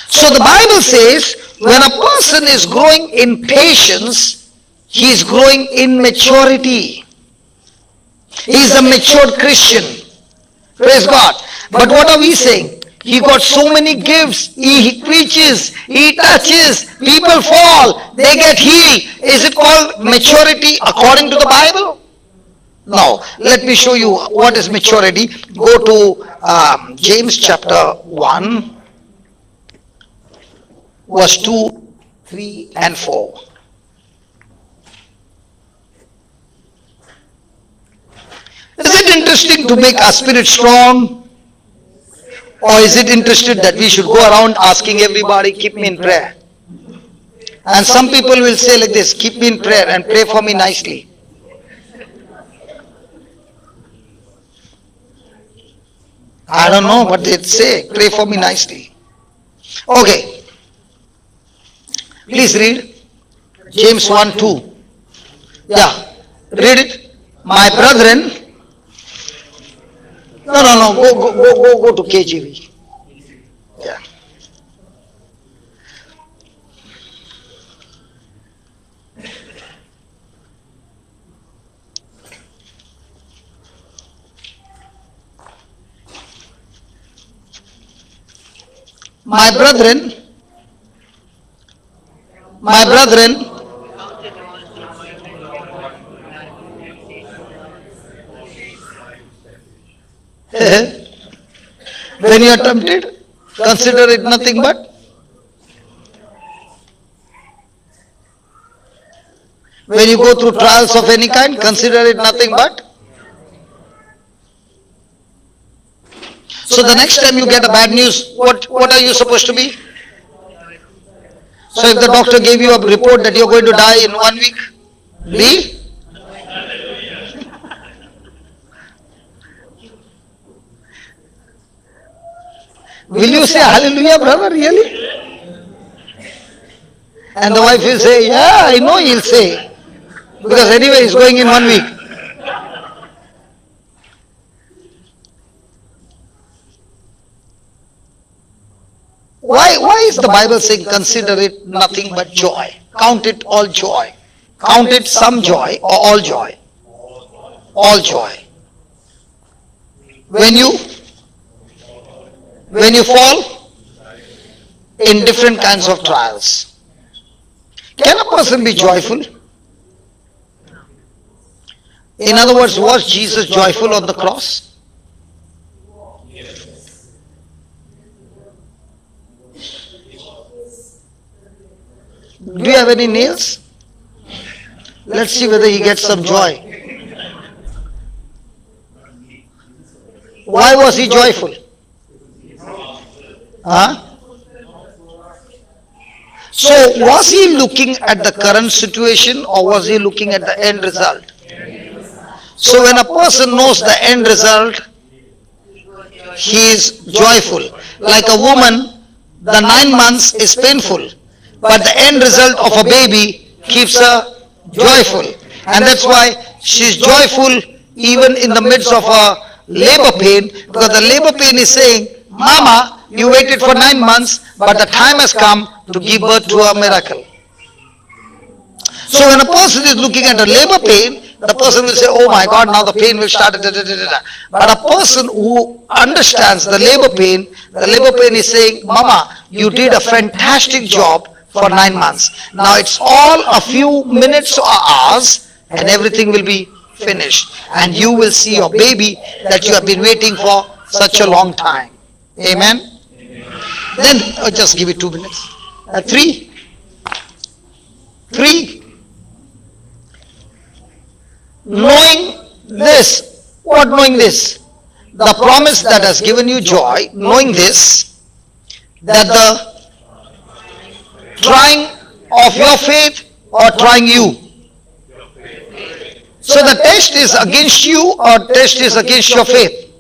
So the Bible says, when a person is growing in patience, he is growing in maturity. He is a matured Christian. Praise God. But what are we saying? He got so many gifts. He preaches, he touches, people fall, they get healed. Is it called maturity according to the Bible? No. Let me show you what is maturity. Go to James chapter 1, verse 2, 3 and 4. Is it interesting to make our spirit strong? Or is it interested that we should go around asking everybody, keep me in prayer? And some people will say like this, keep me in prayer and pray for me nicely. I don't know what they'd say, pray for me nicely. Okay, please read James 1:2. Yeah, read it. My brethren, no, go to KJV. Yeah. My brethren, when you are tempted, consider it nothing but. When you go through trials of any kind, consider it nothing but. So the next time you get a bad news, what are you supposed to be? So if the doctor gave you a report that you're going to die in 1 week, be? Will you say hallelujah, brother, really? And the wife will say, yeah, I know he'll say. Because anyway he's going in 1 week. Why is the Bible saying consider it nothing but joy? Count it all joy. Count it some joy or all joy? All joy. When you fall in different kinds of trials. Can a person be joyful? In other words, was Jesus joyful on the cross? Do you have any nails? Let's see whether he gets some joy. Why was he joyful? Huh? So was he looking at the current situation or was he looking at the end result? So when a person knows the end result, he is joyful. Like a woman, the 9 months is painful, but the end result of a baby keeps her joyful. And that's why she's joyful even in the midst of a labor pain, because the labor pain is saying, Mama, you waited for 9 months, but the time has come to give birth to a miracle. So when a person is looking at a labor pain, the person will say, oh my God, now the pain will start. But a person who understands the labor pain is saying, Mama, you did a fantastic job for 9 months. Now it's all a few minutes or hours and everything will be finished. And you will see your baby that you have been waiting for such a long time. Amen? Then, just give it 2 minutes. 3. Knowing this. What knowing this? The promise that has given you joy, knowing this, that the trying of your faith or trying you. So the test is against you or test is against your faith.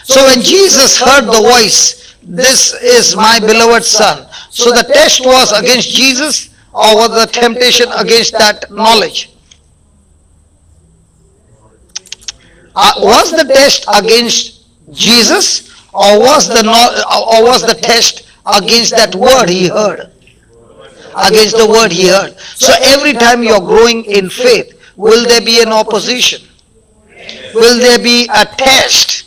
So when Jesus heard the voice, this is my beloved son. So the test was against Jesus or was the temptation against that knowledge? Was the test against Jesus or was the test against that word he heard? Against the word he heard. So every time you are growing in faith, will there be an opposition? Will there be a test?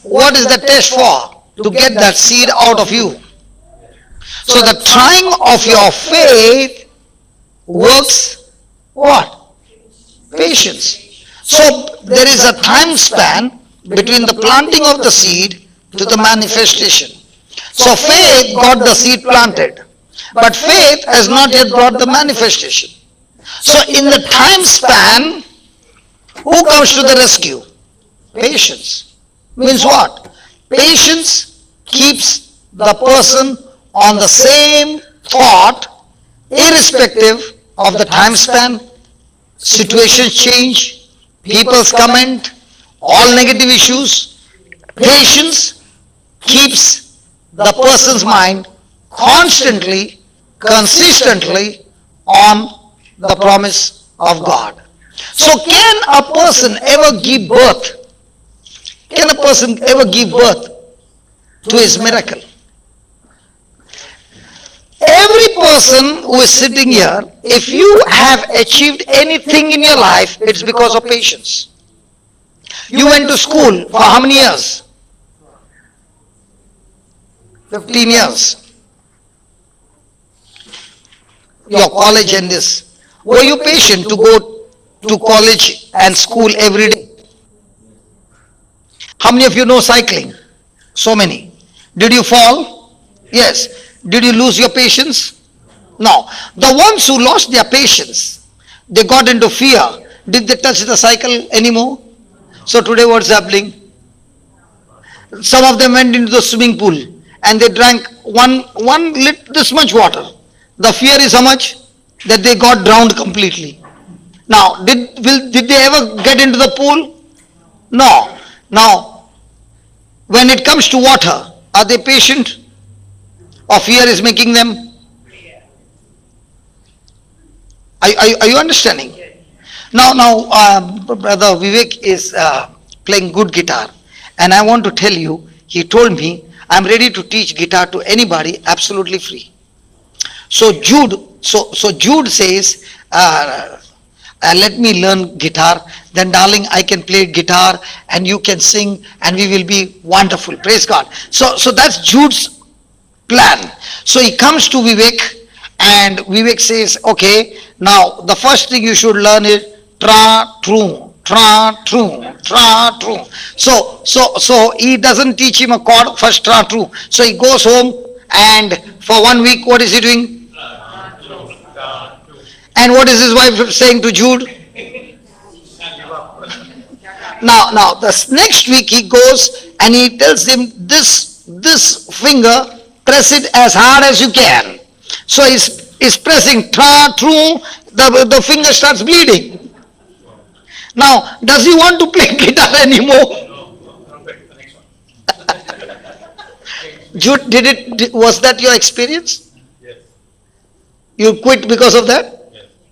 What is the test for? To get that seed out of you. So the trying of your faith works what? Patience. So there is a time span between the planting of the seed to the manifestation. So faith got the seed planted, but faith has not yet brought the manifestation. So in the time span, who comes to the rescue? Patience. Means what? Patience keeps the person on the same thought irrespective of the time span, situations change, people's comment, all negative issues. Patience keeps the person's mind constantly, consistently on the promise of God. So can a person ever give birth? Can a person ever give birth to his miracle? Every person who is sitting here, if you have achieved anything in your life, it's because of patience. You went to school for how many years? 15 years. Your college and this. Were you patient to go to college and school every day? How many of you know cycling? So many. Did you fall? Yes. Did you lose your patience? No. The ones who lost their patience, they got into fear. Did they touch the cycle anymore? So today what's happening? Some of them went into the swimming pool and they drank this much water. The fear is how much? That they got drowned completely. Now, did they ever get into the pool? No. Now, when it comes to water, are they patient? Or fear is making them? Are you understanding? Now, Brother Vivek is playing good guitar. And I want to tell you, he told me, I'm ready to teach guitar to anybody absolutely free. So Jude says, let me learn guitar, then darling, I can play guitar and you can sing and we will be wonderful. Praise God. So that's Jude's plan. So he comes to Vivek and Vivek says, okay, now the first thing you should learn is tra, true, tra, true, tra, true. So he doesn't teach him a chord, first tra, true. So he goes home and for 1 week, what is he doing? And what is his wife saying to Jude? Now, the next week he goes and he tells him this finger, press it as hard as you can. So he's pressing tra, true, the finger starts bleeding. Now, does he want to play guitar anymore? Jude, was that your experience? Yes. You quit because of that?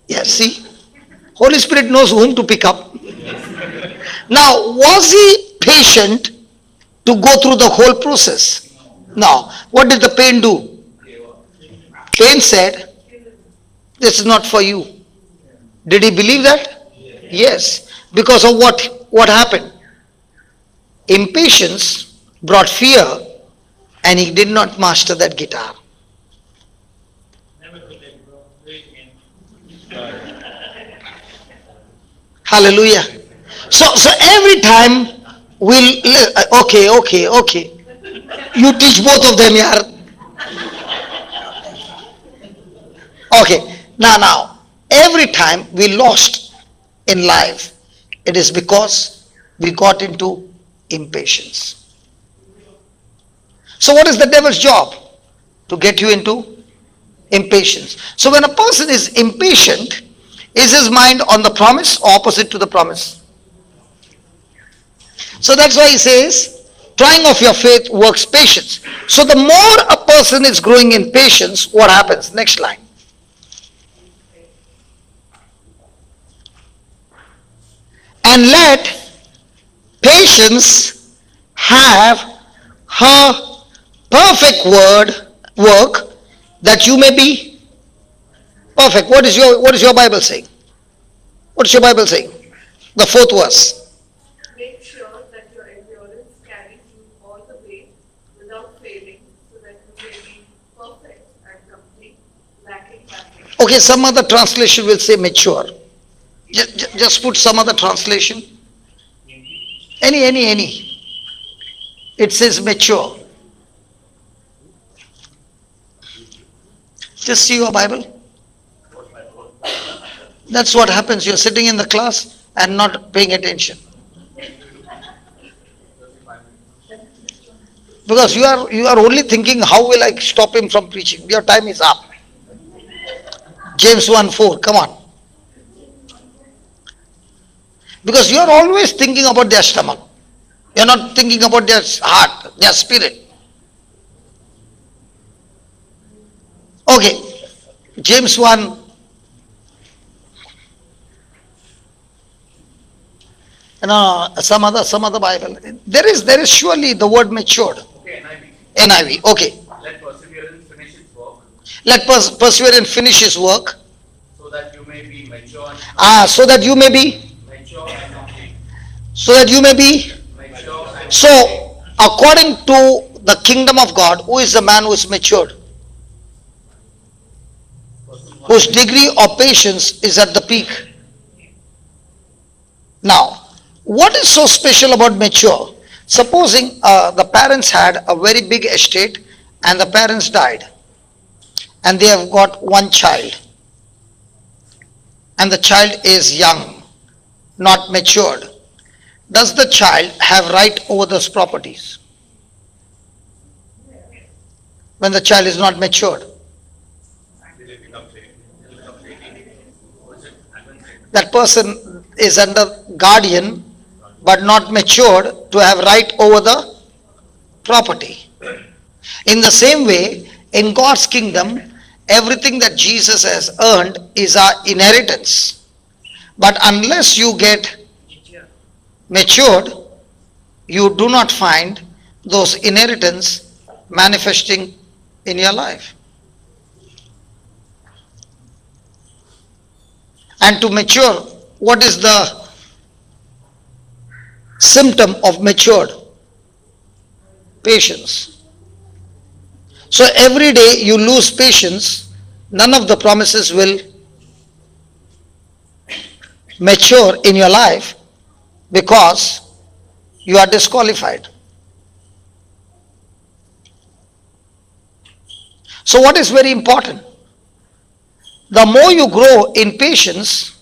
Yes, see, Holy Spirit knows whom to pick up. Now, was he patient to go through the whole process? No. What did the pain do? Pain said, this is not for you. Did he believe that? Yes. Because of what happened? Impatience brought fear and he did not master that guitar. Hallelujah. So every time okay. You teach both of them, yaar. Okay. Now, every time we lost in life, it is because we got into impatience. So what is the devil's job? To get you into impatience. So when a person is impatient, is his mind on the promise or opposite to the promise? So that's why he says, trying of your faith works patience. So the more a person is growing in patience, what happens? Next line. And let patience have her perfect work, that you may be perfect. What is your Bible saying? What is your Bible saying? The fourth verse. Make sure that your endurance carries you all the way without failing, so that you may be perfect and complete, lacking nothing. Okay, some other translation will say mature. Just put some other translation. Any. It says mature. Just see your Bible. That's what happens. You're sitting in the class and not paying attention. Because you are only thinking, how will I stop him from preaching? Your time is up. James 1:4, come on. Because you are always thinking about their stomach. You are not thinking about their heart, their spirit. Okay, James 1. No, some other Bible. There is surely the word matured. Okay, NIV. NIV. Okay. Let perseverance finish its work, Let perseverance finish his work. so that you may be mature, So that you may be. mature and complete. So that you may be. Mature and So, according to the kingdom of God, who is the man who is matured? Whose degree of patience is at the peak. Now, what is so special about mature? Supposing the parents had a very big estate and the parents died, and they have got one child, and the child is young, not matured. Does the child have right over those properties when the child is not matured? That person is under guardian but not matured to have right over the property. In the same way, in God's kingdom, everything that Jesus has earned is our inheritance. But unless you get matured, you do not find those inheritance manifesting in your life. And to mature, what is the symptom of matured? Patience. So every day you lose patience, none of the promises will mature in your life because you are disqualified. So what is very important? The more you grow in patience,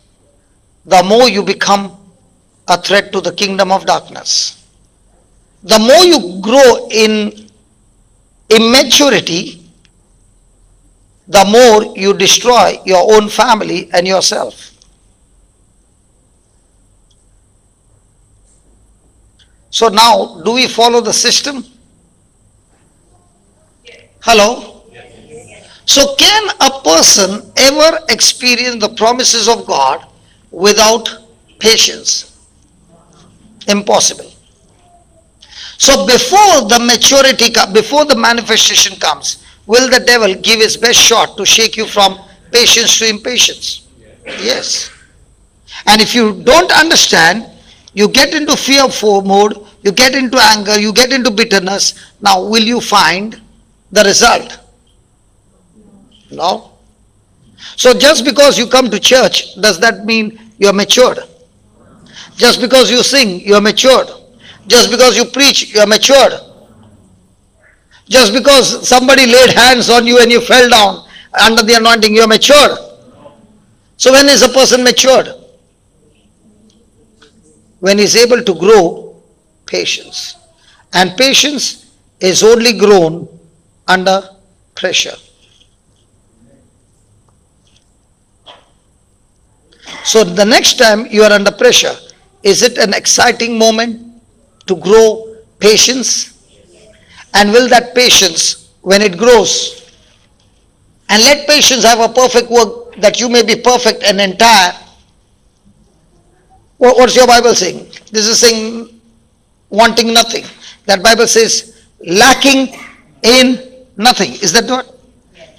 the more you become a threat to the kingdom of darkness. The more you grow in immaturity, the more you destroy your own family and yourself. So now, do we follow the system? Hello? So can a person ever experience the promises of God without patience? Impossible. So before the maturity, before the manifestation comes, will the devil give his best shot to shake you from patience to impatience? Yes. And if you don't understand, you get into fearful mode, you get into anger, you get into bitterness. Now will you find the result? No. So just because you come to church, does that mean you're matured? Just because you sing, you're matured. Just because you preach, you're matured. Just because somebody laid hands on you and you fell down under the anointing, you're matured. So when is a person matured? When he's able to grow patience. And patience is only grown under pressure. So the next time you are under pressure, is it an exciting moment to grow patience? And will that patience, when it grows, and let patience have a perfect work that you may be perfect and entire. What's your Bible saying? This is saying wanting nothing. That Bible says lacking in nothing. Is that what?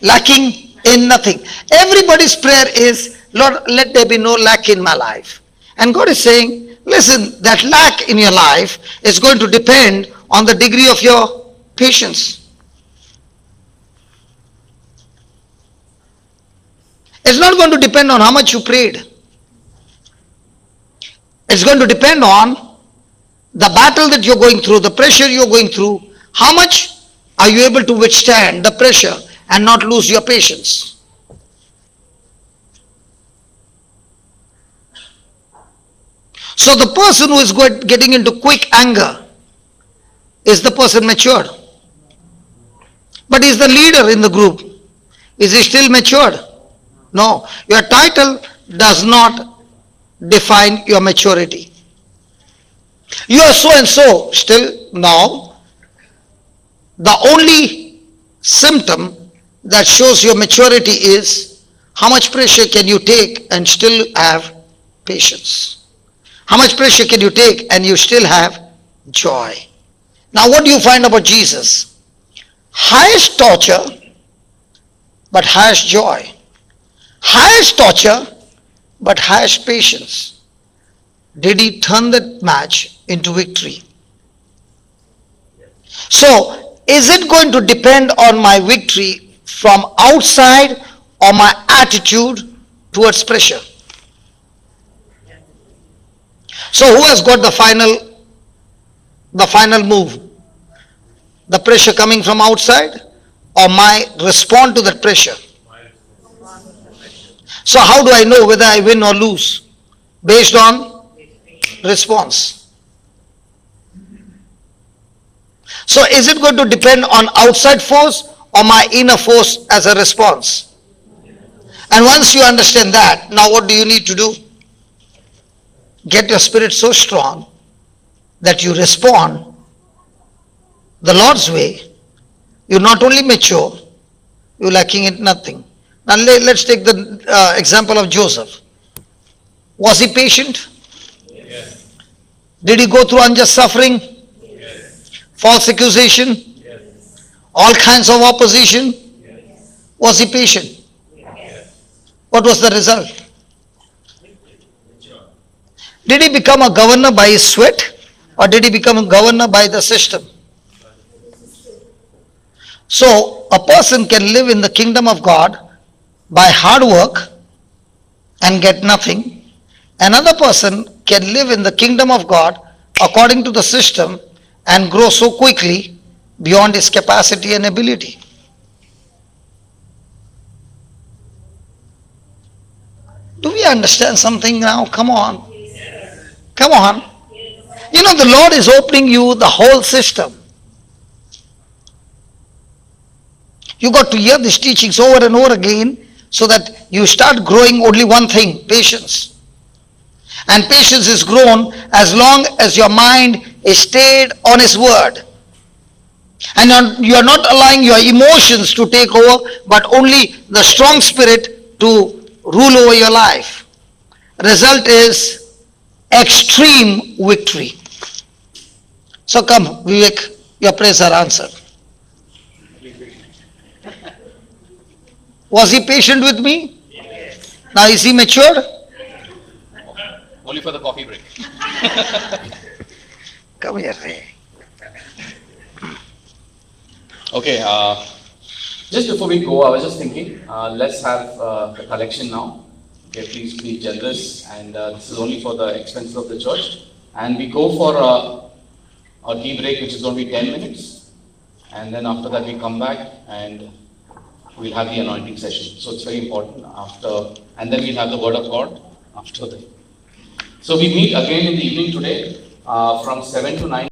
Lacking in nothing. Everybody's prayer is, Lord, let there be no lack in my life. And God is saying, listen, that lack in your life is going to depend on the degree of your patience. It's not going to depend on how much you prayed. It's going to depend on the battle that you're going through, the pressure you're going through. How much are you able to withstand the pressure and not lose your patience? So the person who is getting into quick anger, is the person matured? But he's the leader in the group. Is he still matured? No. Your title does not define your maturity. You are so and so still now. The only symptom that shows your maturity is how much pressure can you take and still have patience. How much pressure can you take and you still have joy. Now what do you find about Jesus? Highest torture, but highest joy. Highest torture, but highest patience. Did he turn that match into victory? So, is it going to depend on my victory from outside or my attitude towards pressure? So, who has got the final move? The pressure coming from outside or my respond to that pressure? So how do I know whether I win or lose? Based on response. So is it going to depend on outside force or my inner force as a response? And once you understand that, now what do you need to do? Get your spirit so strong that you respond the Lord's way. You're not only mature, you're lacking in nothing. Now let's take the example of Joseph. Was he patient? Yes. Did he go through unjust suffering? Yes. False accusation? Yes. All kinds of opposition? Yes. Was he patient? Yes. What was the result? Did he become a governor by his sweat or did he become a governor by the system? So a person can live in the kingdom of God by hard work and get nothing. Another person can live in the kingdom of God according to the system and grow so quickly beyond his capacity and ability. Do we understand something now? Come on. Come on. You know, the Lord is opening you the whole system. You got to hear these teachings over and over again so that you start growing only one thing, patience. And patience is grown as long as your mind is stayed on His word. And you are not allowing your emotions to take over, but only the strong spirit to rule over your life. Result is extreme victory. So come, Vivek, your prayers are answered. Was he patient with me? Yes. Now is he matured? Only for the coffee break. Come here, Ray. Okay, just before we go, I was just thinking, let's have the collection now. Okay, please be generous, and this is only for the expenses of the church. And we go for a tea break, which is going to be 10 minutes. And then after that, we come back and we'll have the anointing session. So it's very important after, and then we'll have the word of God after that. So we meet again in the evening today from 7 to 9.